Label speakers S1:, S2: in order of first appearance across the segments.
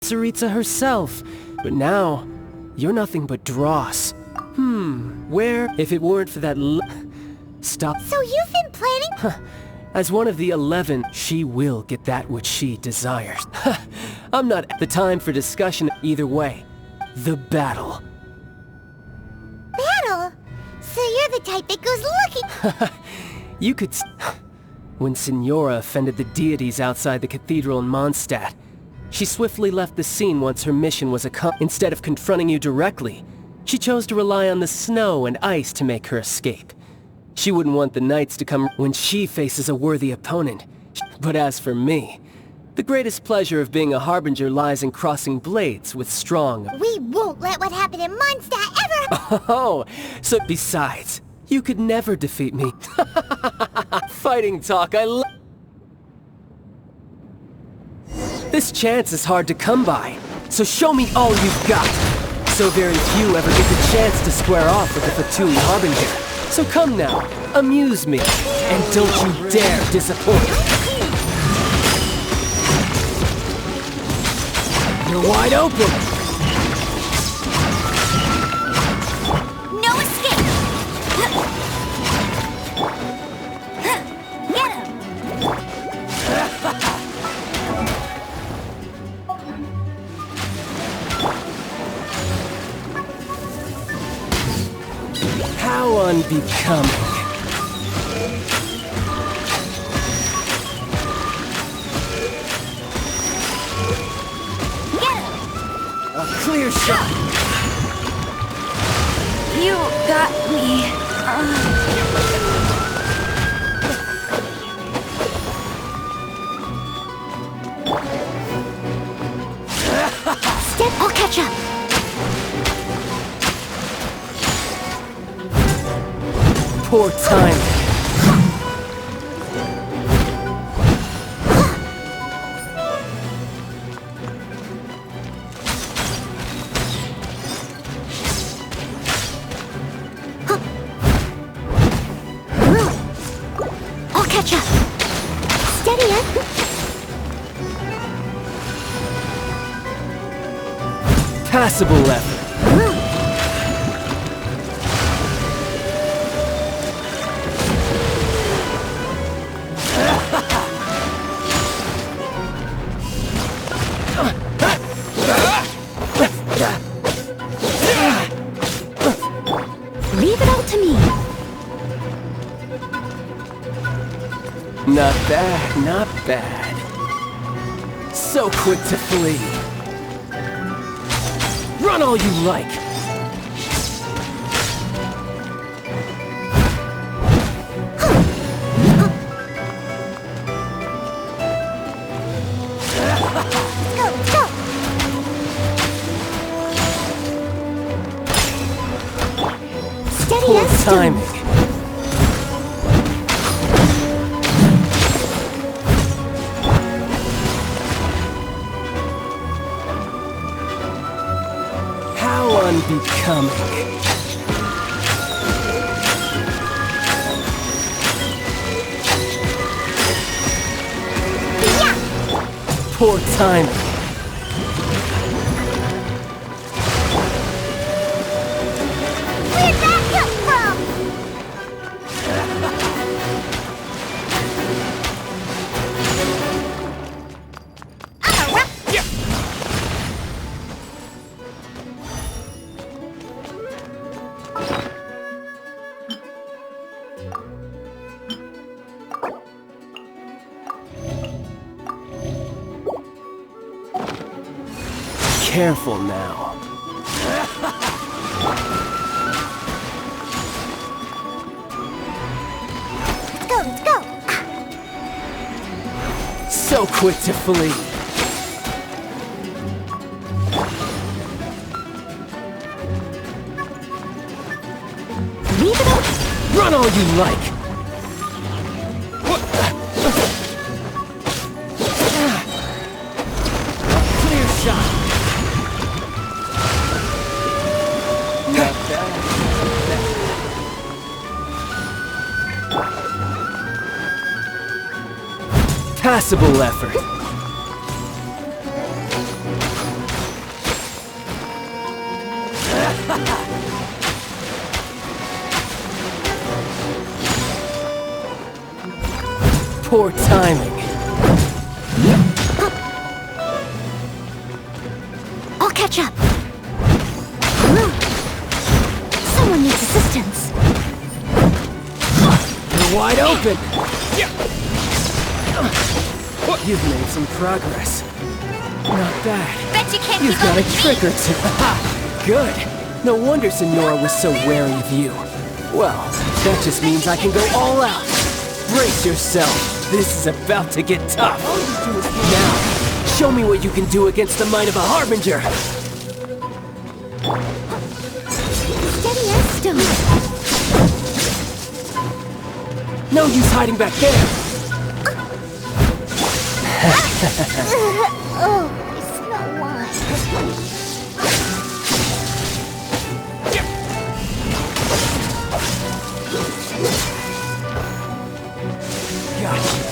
S1: Saritsa herself. But now, you're nothing but dross. Where, if it weren't for that Stop.
S2: So you've been planning?
S1: As one of the 11, she will get that which she desires. I'm not at the time for discussion either way. The battle.
S2: Battle? So you're the type that goes looking...
S1: You could When Signora offended the deities outside the cathedral in Mondstadt, she swiftly left the scene once her mission was accomplished. Instead of confronting you directly, she chose to rely on the snow and ice to make her escape. She wouldn't want the knights to come when she faces a worthy opponent. But as for me, the greatest pleasure of being a harbinger lies in crossing blades with strong...
S2: We won't let what happened in Mondstadt ever...
S1: Oh, so besides, you could never defeat me. Fighting talk, This chance is hard to come by, so show me all you've got. So very few ever get the chance to square off with the Fatui Harbinger. So come now, amuse me, and don't you dare disappoint. You're wide open.
S2: No escape! Get him!
S1: How unbecoming. A clear shot!
S2: You got me. Step, I'll catch up.
S1: Poor time.
S2: I'll catch up. Steady it.
S1: Passable effort.
S2: Leave it all to me.
S1: Not bad, not bad. So quick to flee. Run all you like.
S2: Go! Steady
S1: Poor
S2: as
S1: timing.
S2: stone.
S1: How unbecoming. Poor timing.
S2: Where'd that come from? I'm a rock.
S1: Careful now.
S2: Let's go!
S1: So quick to flee.
S2: Leave it all.
S1: Run all you like. Clear shot. Not bad. Passable effort. Poor timing.
S2: I'll catch up. Someone needs assistance.
S1: You're wide open! You've made some progress. Not bad.
S2: Bet you can't
S1: You've
S2: keep
S1: got
S2: up
S1: a
S2: with
S1: trick or two. Ha! Good. No wonder Senora was so wary of you. Well, that just means I can go all out. Brace yourself. This is about to get tough. Now, show me what you can do against the might of a Harbinger.
S2: Steady as stone.
S1: No use hiding back there.
S2: Oh, I smell wine.
S1: Gotcha.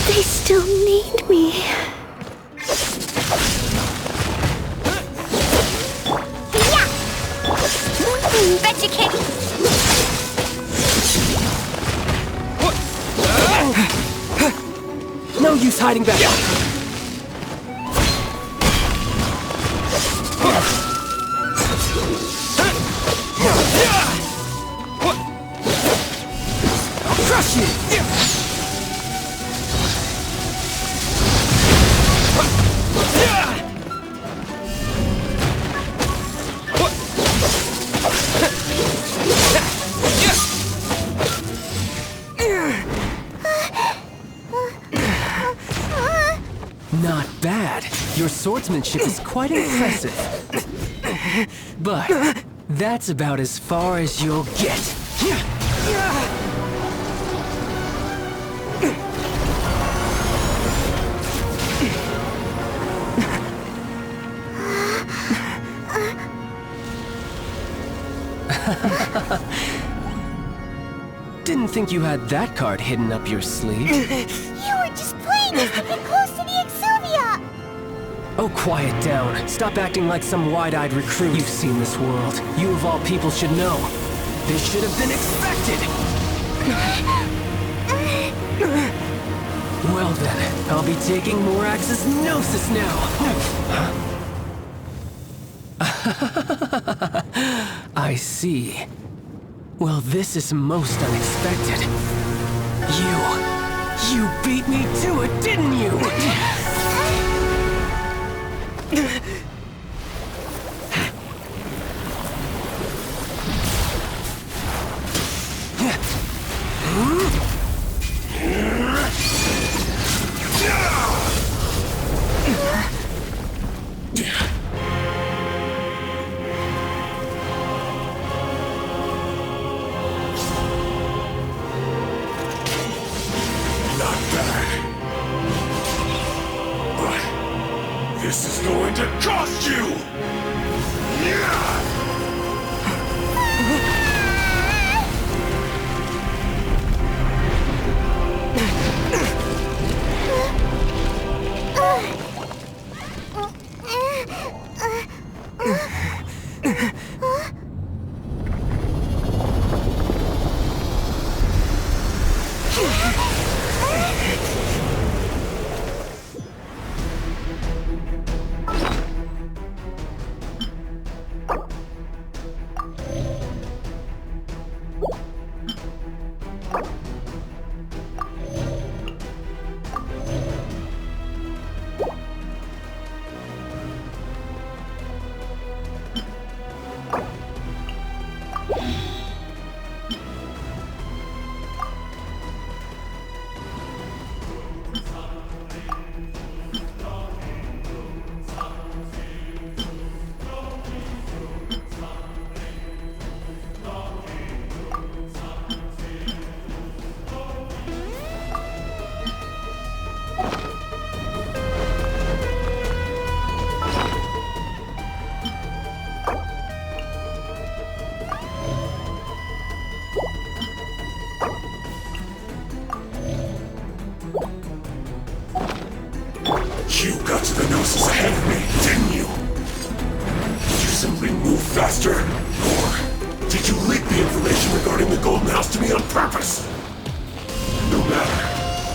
S2: They still need me. Yeah! Bet you can't.
S1: No use hiding back. I'll crush you. Not bad. Your swordsmanship is quite impressive. But that's about as far as you'll get. Didn't think you had that card hidden up your sleeve.
S2: You were just playing us to get close to the Exuvia!
S1: Oh, quiet down. Stop acting like some wide-eyed recruit. You've seen this world. You of all people should know. This should have been expected! Well then, I'll be taking Morax's Gnosis now! I see. Well, this is most unexpected. You beat me to it, didn't you?
S3: This is going to cost you! You got to the Gnosis ahead of me, didn't you? Did you simply move faster? Or did you leak the information regarding the Golden House to me on purpose? No matter.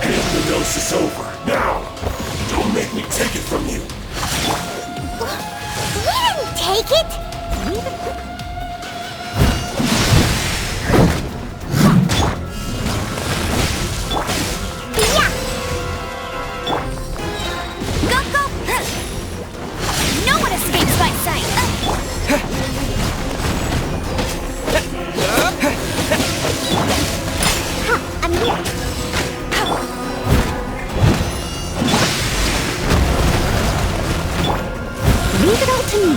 S3: Hand the Gnosis over, now! Don't make me take it from you!
S2: We didn't take it! Yeah! Go, go! No one escapes my sight! I'm here! Leave it all to me.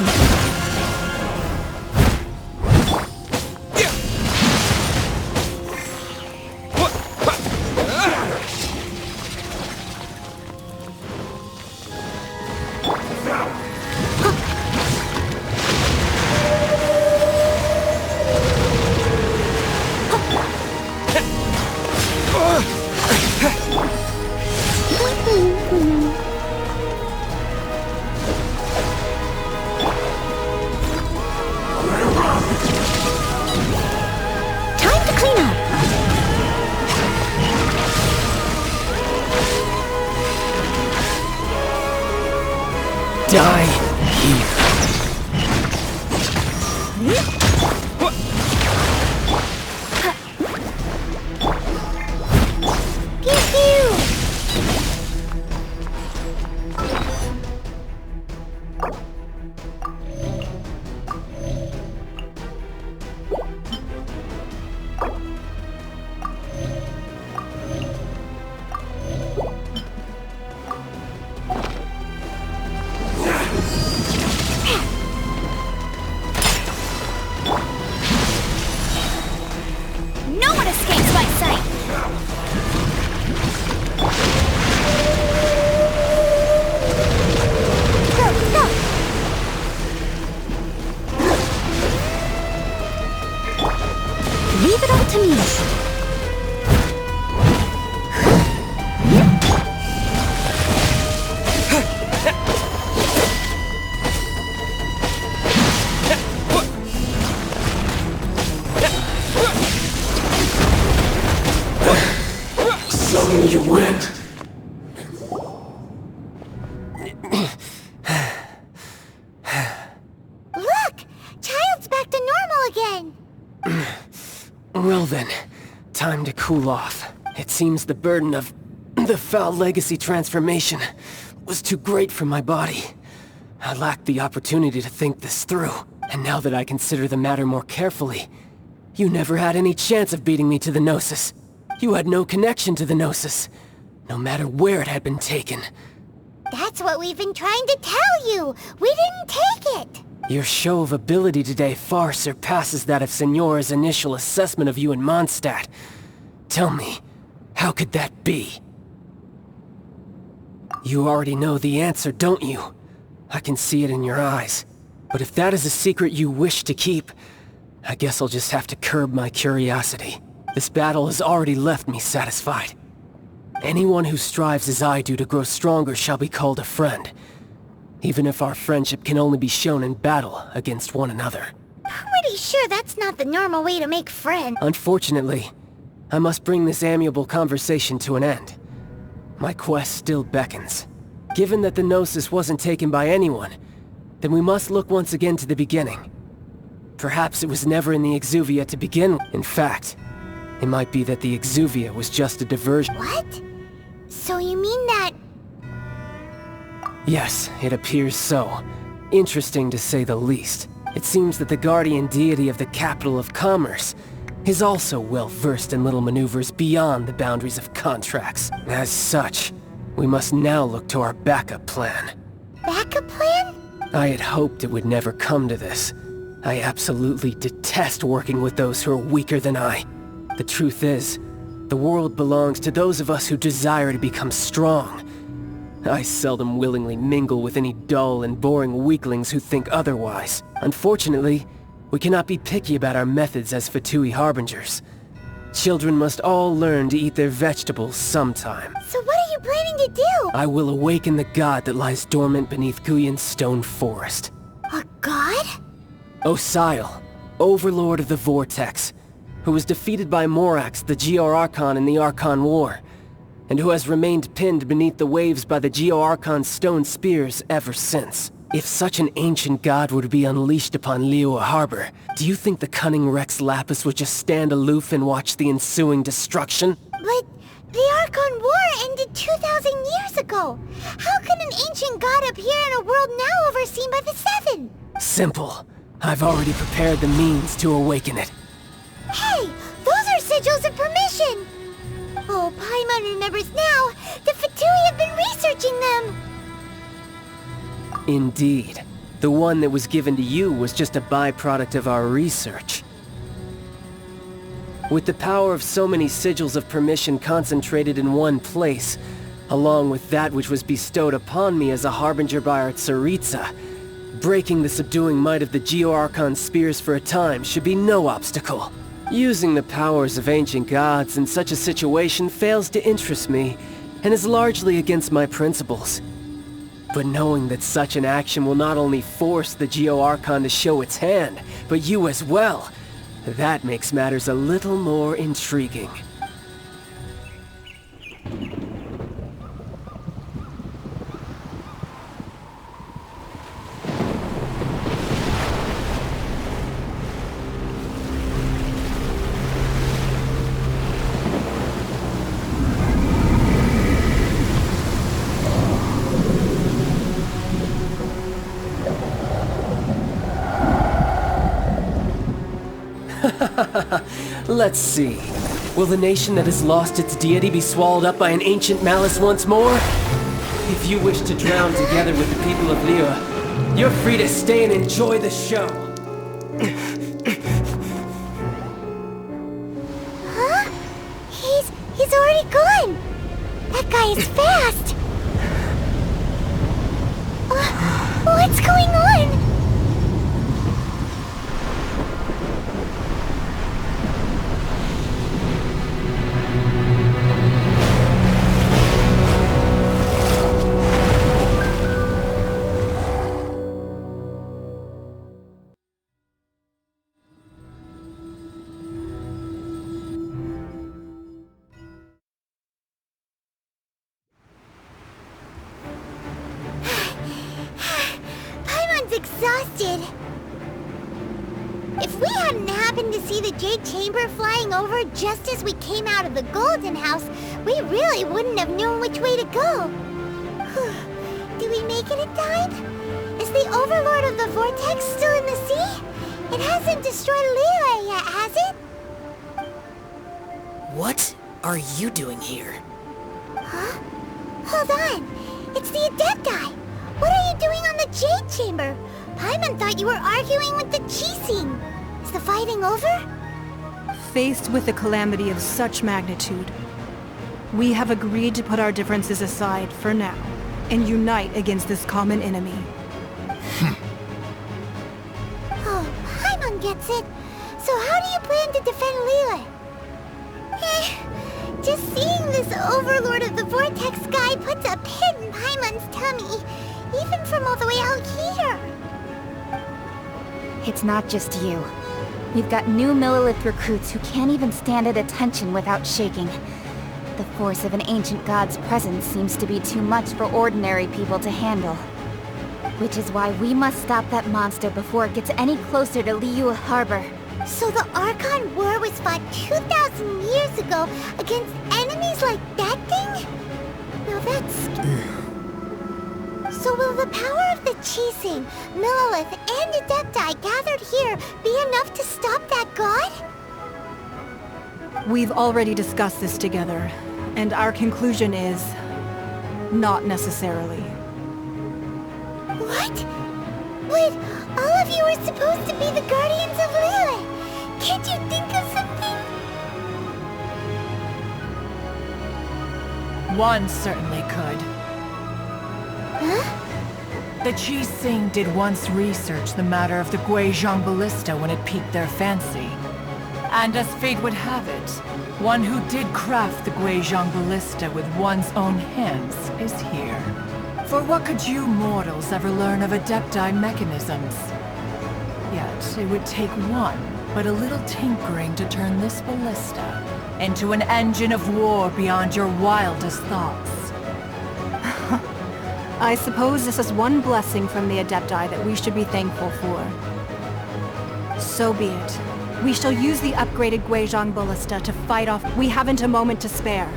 S2: Time to clean up.
S1: Die here.
S2: Pew pew! No one escapes my sight! Go, go! Leave it all to me.
S3: Suddenly you went.
S2: Look! Childe's back to normal again!
S1: Well then, time to cool off. It seems the burden of the foul legacy transformation was too great for my body. I lacked the opportunity to think this through, and now that I consider the matter more carefully, you never had any chance of beating me to the Gnosis. You had no connection to the Gnosis, no matter where it had been taken.
S2: That's what we've been trying to tell you! We didn't take it!
S1: Your show of ability today far surpasses that of Signora's initial assessment of you in Mondstadt. Tell me, how could that be? You already know the answer, don't you? I can see it in your eyes. But if that is a secret you wish to keep, I guess I'll just have to curb my curiosity. This battle has already left me satisfied. Anyone who strives as I do to grow stronger shall be called a friend, even if our friendship can only be shown in battle against one another.
S2: Pretty sure that's not the normal way to make friends.
S1: Unfortunately, I must bring this amiable conversation to an end. My quest still beckons. Given that the Gnosis wasn't taken by anyone, then we must look once again to the beginning. Perhaps it was never in the Exuvia to begin with. In fact, it might be that the Exuvia was just a diversion.
S2: What? So you mean that...
S1: Yes, it appears so. Interesting to say the least. It seems that the guardian deity of the capital of commerce is also well-versed in little maneuvers beyond the boundaries of contracts. As such, we must now look to our backup plan.
S2: backup plan?
S1: I had hoped it would never come to this. I absolutely detest working with those who are weaker than I. The truth is, the world belongs to those of us who desire to become strong. I seldom willingly mingle with any dull and boring weaklings who think otherwise. Unfortunately, we cannot be picky about our methods as Fatui Harbingers. Children must all learn to eat their vegetables sometime.
S2: So what are you planning to do?
S1: I will awaken the god that lies dormant beneath Guyon's stone forest.
S2: A god?
S1: Osial, Overlord of the Vortex, who was defeated by Morax, the Geo-Archon in the Archon War, and who has remained pinned beneath the waves by the Geo-Archon's stone spears ever since. If such an ancient god were to be unleashed upon Liyue Harbor, do you think the cunning Rex Lapis would just stand aloof and watch the ensuing destruction?
S2: But the Archon War ended 2,000 years ago. How can an ancient god appear in a world now overseen by the Seven?
S1: Simple. I've already prepared the means to awaken it.
S2: Hey, those are sigils of permission! Oh, Paimon remembers now. The Fatui have been researching them.
S1: Indeed. The one that was given to you was just a byproduct of our research. With the power of so many sigils of permission concentrated in one place, along with that which was bestowed upon me as a harbinger by our Tsaritsa, breaking the subduing might of the Geo-Archon spears for a time should be no obstacle. Using the powers of ancient gods in such a situation fails to interest me, and is largely against my principles. But knowing that such an action will not only force the Geo-Archon to show its hand, but you as well, that makes matters a little more intriguing. Let's see. Will the nation that has lost its deity be swallowed up by an ancient malice once more? If you wish to drown together with the people of Liyue, you're free to stay and enjoy the show.
S2: Huh? He's already gone. That guy is fast. What's going on? Exhausted. If we hadn't happened to see the Jade Chamber flying over just as we came out of the Golden House, we really wouldn't have known which way to go. Do we make it in time? Is the Overlord of the Vortex still in the sea? It hasn't destroyed Liyue yet, has it?
S4: What are you doing here?
S2: Huh? Hold on. It's the Adepti. What are you doing on the Jade Chamber? Paimon thought you were arguing with the Chising. Is the fighting over?
S5: Faced with a calamity of such magnitude, we have agreed to put our differences aside for now and unite against this common enemy.
S2: Oh, Paimon gets it. So how do you plan to defend Liyue? Just seeing this Overlord of the Vortex guy puts a pit in Paimon's tummy. Even from all the way out here.
S6: It's not just you. We've got new Millilith recruits who can't even stand at attention without shaking. The force of an ancient god's presence seems to be too much for ordinary people to handle. Which is why we must stop that monster before it gets any closer to Liyue Harbor.
S2: So the Archon War was fought 2,000 years ago against enemies like that thing? Now that's... So will the power of the Chising, Millilith, and Adepti gathered here be enough to stop that god?
S5: We've already discussed this together, and our conclusion is... not necessarily.
S2: What? Wait, all of you are supposed to be the Guardians of Liyue. Can't you think of something?
S7: One certainly could.
S2: Huh?
S7: The Chising did once research the matter of the Guizhong Ballista when it piqued their fancy. And as fate would have it, One who did craft the Guizhong Ballista with one's own hands is here. For what could you mortals ever learn of Adepti mechanisms? Yet, it would take one, but a little tinkering to turn this ballista into an engine of war beyond your wildest thoughts.
S5: I suppose this is one blessing from the Adepti that we should be thankful for. So be it. We shall use the upgraded Guizhong Ballista to fight off. We haven't a moment to spare.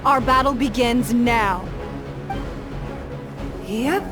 S5: Our battle begins now. Yep.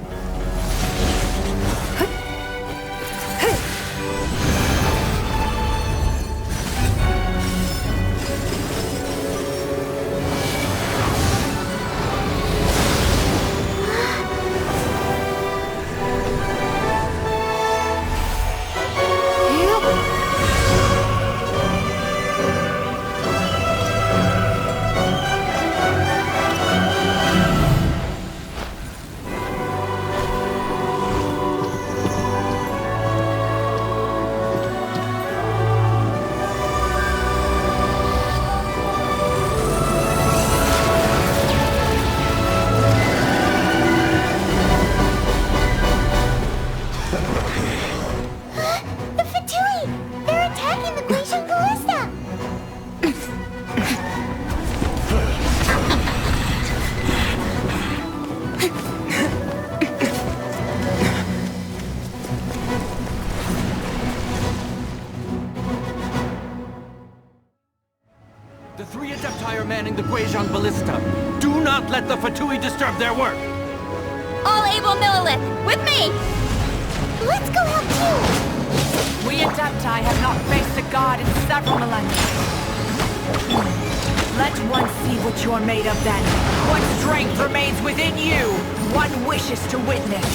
S8: The 3 Adepti are manning the Guizhong Ballista. Do not let the Fatui disturb their work!
S6: All able Millilith, with me!
S2: Let's go help too!
S7: We Adepti have not faced a god in several millennia. Let one see what you're made of then. What strength remains within you. One wishes to witness.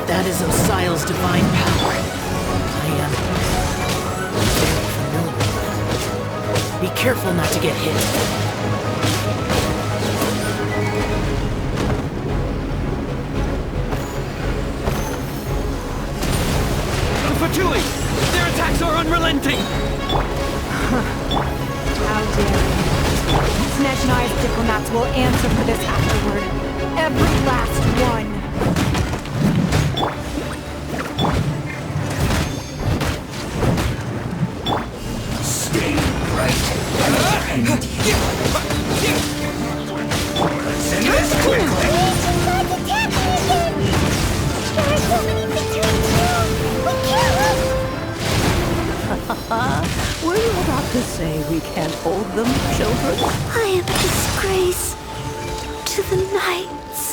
S4: That is Osial's divine power. I am very familiar with it. Be careful not to get hit.
S8: The Fatui! Their attacks are unrelenting!
S5: How dare you. Snezhnai's diplomats will answer for this afterward. Every last one.
S3: Stay right behind you. Send this quickly!
S2: God's attacking again! There are so many between too! We can't look!
S9: Were you about to say we can't hold them, children?
S2: I am a disgrace to the knights.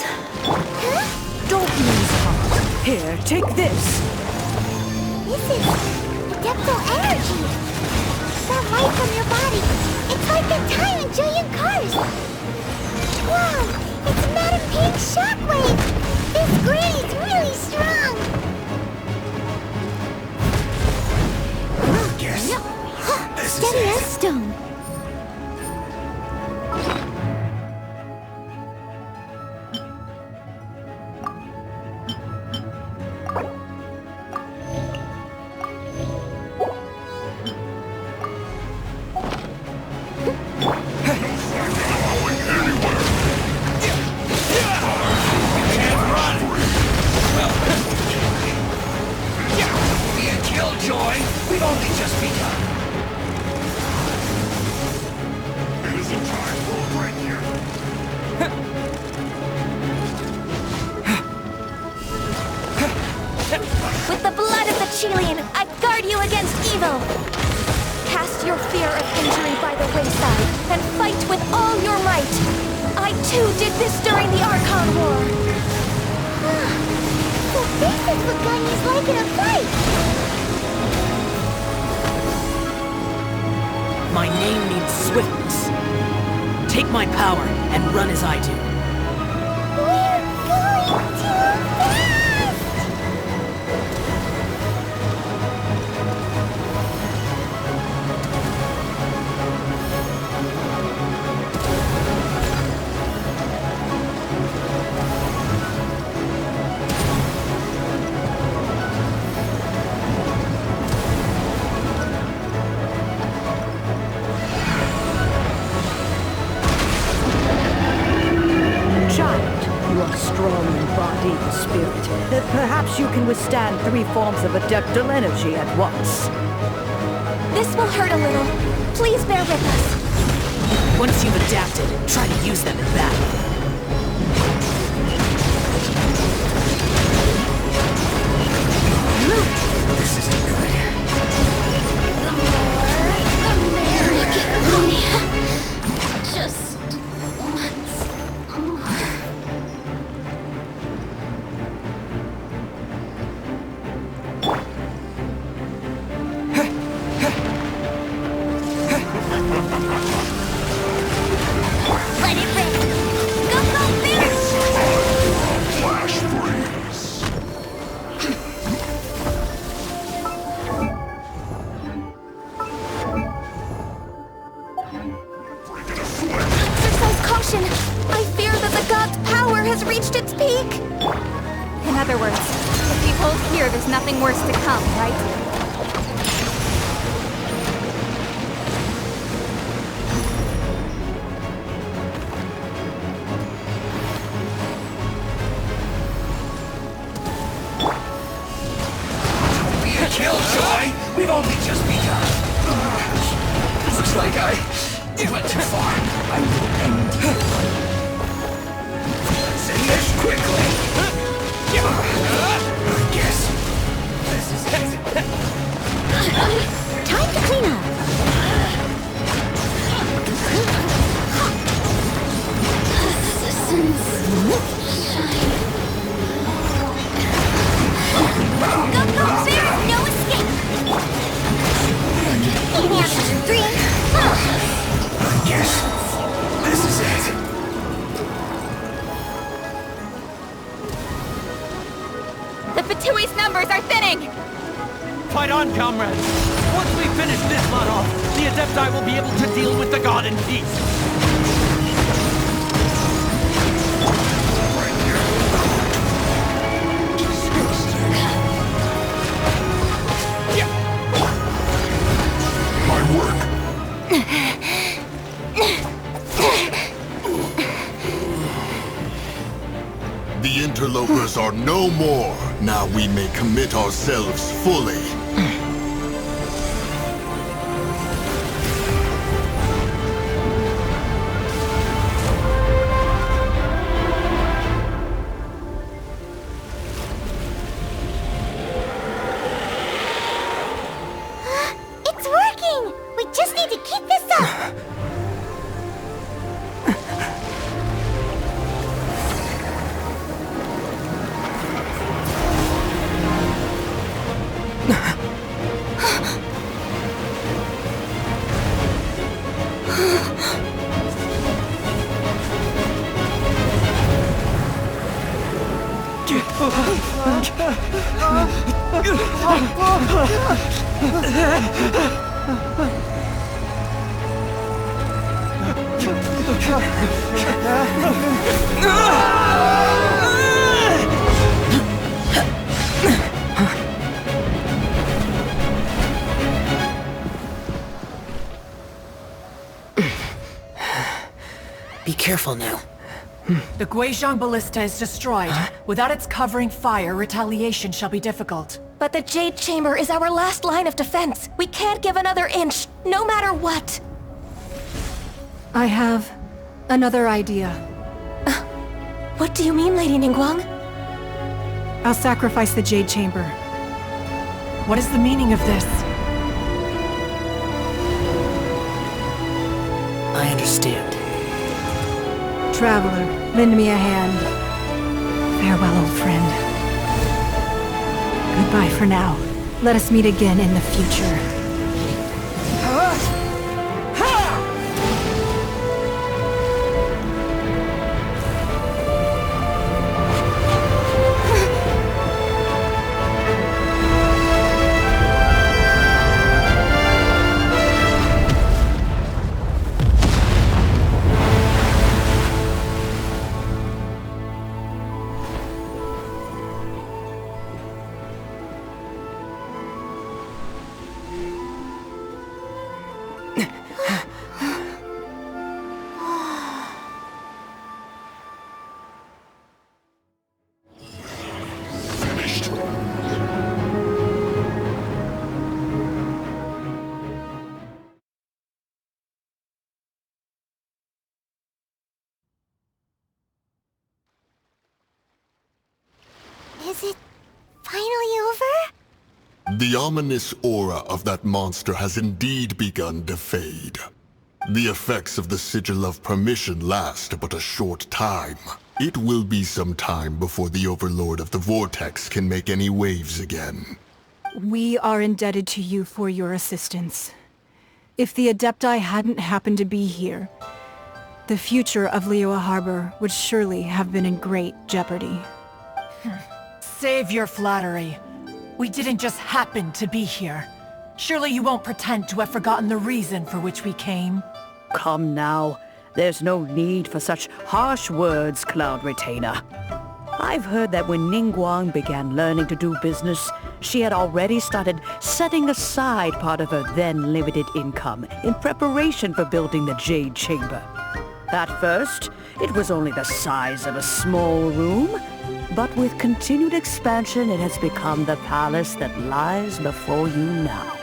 S9: Don't lose heart. Here, take this.
S2: This is Adeptal energy. That light from your body. It's like that time in Julian Cars. Wow, it's Madame Pig's shockwave. This grade's really strong.
S3: Yes. This is
S2: Steady
S3: it.
S2: as stone.
S4: begun.
S3: It isn't time for a break here.
S6: With the blood of the Chilean, I guard you against evil! Cast your fear of injury by the wayside, and fight with all your might! I too did this during the Archon War!
S2: So this is what Gunny's like in a fight!
S4: My name means swiftness. Take my power and run as I do.
S2: We're going too fast!
S9: You are strong in body and spirit. That perhaps you can withstand 3 forms of adeptal energy at once.
S6: This will hurt a little. Please bear with us.
S4: Once you've adapted, try to use them in battle. This isn't good.
S6: The merrier. Just once more. Let it rip! Go, go, bear!
S3: Flash freeze. Breaking a sweat.
S6: Exercise caution! I fear that the god's power has reached its peak! In other words, if we hold here, there's nothing worse to come, right?
S4: Be a killjoy! We've only just begun. Looks like I went too far. I will end you. Let's end this quickly. I guess this is it.
S2: Time to clean up!
S6: Go, go, bear! No escape!
S2: Eating after 3.
S4: I guess this is it.
S6: The Fatui's numbers are thinning!
S8: Fight on, comrades! Once we finish this lot off, the Adepti will be able to deal with the god in peace.
S3: My work. The interlopers are no more. Now we may commit ourselves fully.
S2: It's working! We just need to keep this up!
S4: Be careful now.
S7: The Guizhong Ballista is destroyed. Without its covering fire, retaliation shall be difficult.
S10: But the Jade Chamber is our last line of defense. We can't give another inch, no matter what.
S5: I have another idea.
S10: What do you mean, Lady Ningguang?
S5: I'll sacrifice the Jade Chamber.
S7: What is the meaning of this?
S1: I understand.
S5: Traveler, lend me a hand. Farewell, old friend. Goodbye for now. Let us meet again in the future.
S2: Is it finally over?
S3: The ominous aura of that monster has indeed begun to fade. The effects of the Sigil of Permission last but a short time. It will be some time before the Overlord of the Vortex can make any waves again.
S5: We are indebted to you for your assistance. If the Adepti hadn't happened to be here, the future of Liyue Harbor would surely have been in great jeopardy.
S7: Save your flattery. We didn't just happen to be here. Surely you won't pretend to have forgotten the reason for which we came.
S9: Come now. There's no need for such harsh words, Cloud Retainer. I've heard that when Ningguang began learning to do business, she had already started setting aside part of her then limited income in preparation for building the Jade Chamber. At first, it was only the size of a small room, but with continued expansion it has become the palace that lies before you now.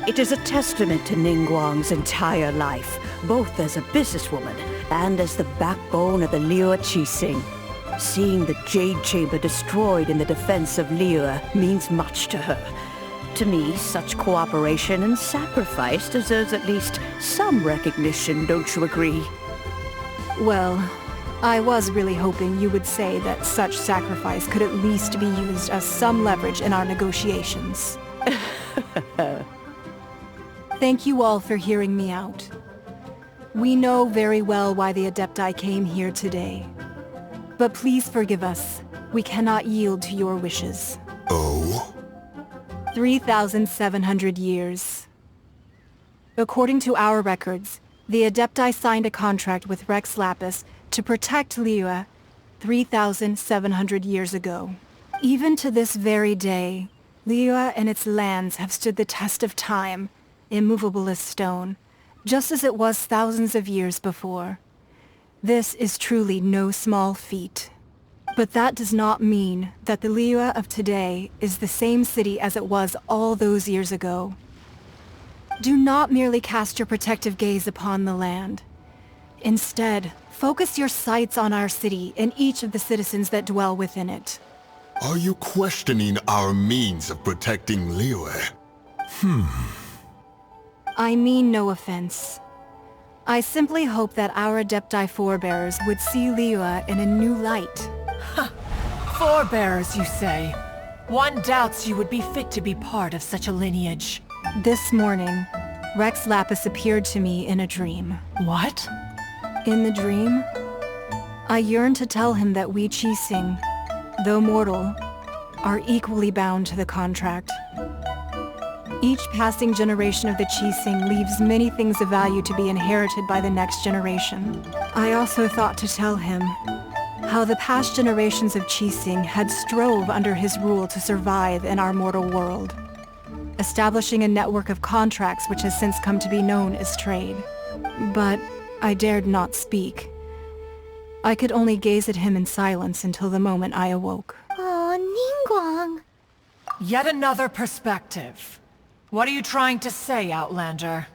S9: It is a testament to Ningguang's entire life, both as a businesswoman and as the backbone of the Liyue Qixing. Seeing the Jade Chamber destroyed in the defense of Liyue means much to her. To me, such cooperation and sacrifice deserves at least some recognition, don't you agree?
S5: Well, I was really hoping you would say that such sacrifice could at least be used as some leverage in our negotiations. Thank you all for hearing me out. We know very well why the Adepti came here today. But please forgive us. We cannot yield to your wishes.
S3: Oh?
S5: 3,700 years. According to our records, the Adepti signed a contract with Rex Lapis to protect Liyue 3,700 years ago. Even to this very day, Liyue and its lands have stood the test of time, immovable as stone, just as it was thousands of years before. This is truly no small feat. But that does not mean that the Liyue of today is the same city as it was all those years ago. Do not merely cast your protective gaze upon the land. Instead, focus your sights on our city and each of the citizens that dwell within it.
S3: Are you questioning our means of protecting Liyue?
S5: I mean no offense. I simply hope that our Adepti forebears would see Liyue in a new light.
S7: Forebears, you say? One doubts you would be fit to be part of such a lineage.
S5: This morning, Rex Lapis appeared to me in a dream.
S7: What?
S5: In the dream, I yearned to tell him that we Qixing, though mortal, are equally bound to the contract. Each passing generation of the Qixing leaves many things of value to be inherited by the next generation. I also thought to tell him how the past generations of Qixing had strove under his rule to survive in our mortal world, establishing a network of contracts which has since come to be known as trade. But I dared not speak. I could only gaze at him in silence until the moment I awoke.
S2: Oh, Ningguang.
S7: Yet another perspective. What are you trying to say, Outlander?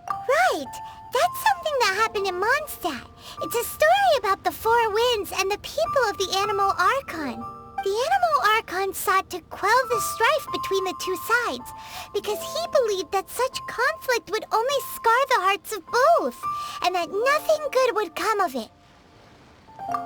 S2: Right! That's something that happened in Mondstadt. It's a story about the Four Winds and the people of the Animal Archon. The Animal Archon sought to quell the strife between the two sides, because he believed that such conflict would only scar the hearts of both, and that nothing good would come of it.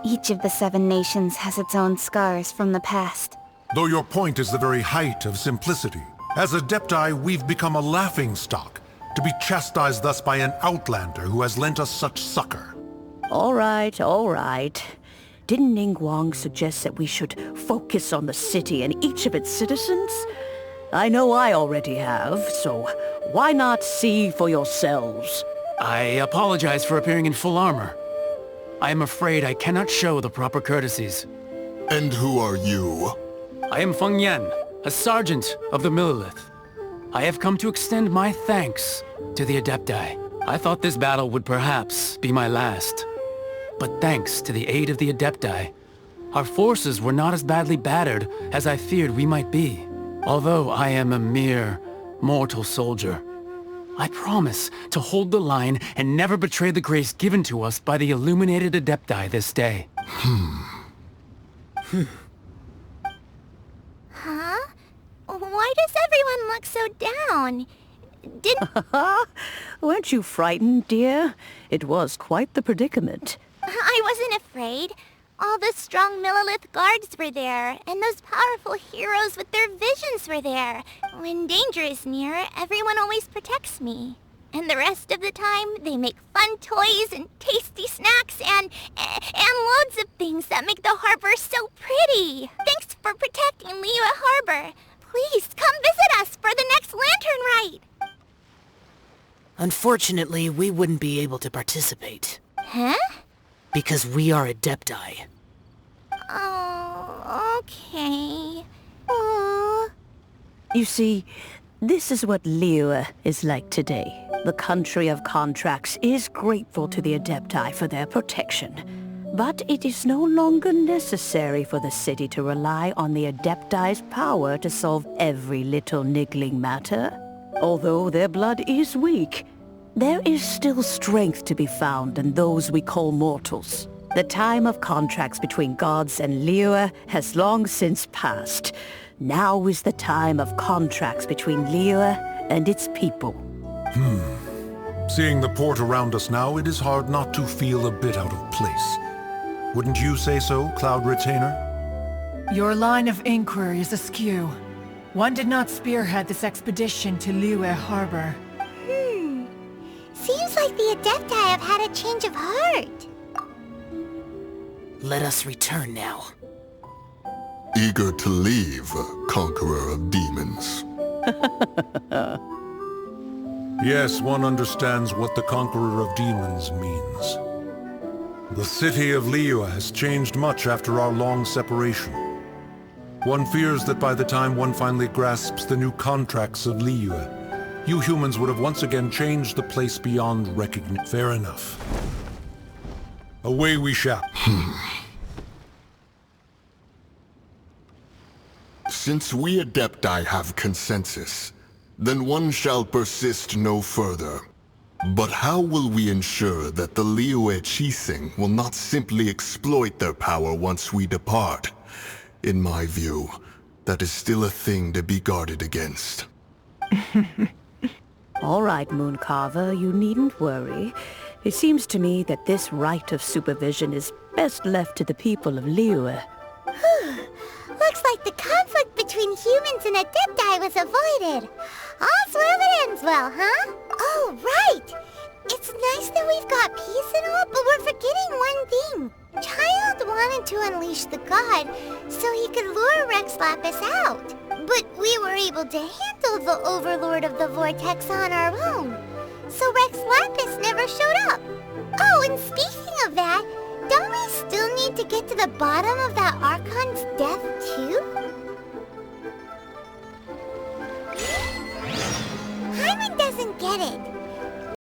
S6: Each of the 7 nations has its own scars from the past.
S11: Though your point is the very height of simplicity. As Adepti, we've become a laughingstock, to be chastised thus by an outlander who has lent us such succor.
S9: All right, all right. Didn't Ningguang suggest that we should focus on the city and each of its citizens? I know I already have, so why not see for yourselves?
S8: I apologize for appearing in full armor. I am afraid I cannot show the proper courtesies.
S3: And who are you?
S8: I am Feng Yan, a sergeant of the Millilith. I have come to extend my thanks to the Adepti. I thought this battle would perhaps be my last. But thanks to the aid of the Adepti, our forces were not as badly battered as I feared we might be. Although I am a mere mortal soldier, I promise to hold the line and never betray the grace given to us by the illuminated Adepti this day.
S2: Huh? Why does everyone look so down?
S9: Weren't you frightened, dear? It was quite the predicament.
S2: I wasn't afraid. All the strong Millilith guards were there, and those powerful heroes with their visions were there. When danger is near, everyone always protects me. And the rest of the time, they make fun toys and tasty snacks and loads of things that make the harbor so pretty. Thanks for protecting Liyue Harbor. Please, come visit us for the next lantern rite.
S12: Unfortunately, we wouldn't be able to participate.
S2: Huh?
S12: Because we are Adepti.
S2: Oh, okay. Aww.
S9: You see, this is what Liyue is like today. The country of contracts is grateful to the Adepti for their protection. But it is no longer necessary for the city to rely on the Adepti's power to solve every little niggling matter. Although their blood is weak, there is still strength to be found in those we call mortals. The time of contracts between gods and Liyue has long since passed. Now is the time of contracts between Liyue and its people.
S11: Seeing the port around us now, it is hard not to feel a bit out of place. Wouldn't you say so, Cloud Retainer?
S7: Your line of inquiry is askew. One did not spearhead this expedition to Liyue Harbor.
S2: Seems like the Adepti have had a change of heart.
S12: Let us return now.
S3: Eager to leave, Conqueror of Demons.
S11: Yes, one understands what the Conqueror of Demons means. The city of Liyue has changed much after our long separation. One fears that by the time one finally grasps the new contracts of Liyue, you humans would have once again changed the place beyond recognition. Fair enough. Away we shall.
S3: Since we Adepti have consensus, then one shall persist no further. But how will we ensure that the Liyue Qixing will not simply exploit their power once we depart? In my view, that is still a thing to be guarded against.
S9: All right, Mooncarver, you needn't worry. It seems to me that this right of supervision is best left to the people of Liyue.
S2: Looks like the conflict between humans and Adepti was avoided. All's well that ends well, huh? Oh, right! It's nice that we've got peace and all, but we're forgetting one thing. Childe wanted to unleash the god so he could lure Rex Lapis out. But we were able to handle the Overlord of the Vortex on our own. So Rex Lapis never showed up. Oh, and speaking of that, don't we still need to get to the bottom of that Archon's death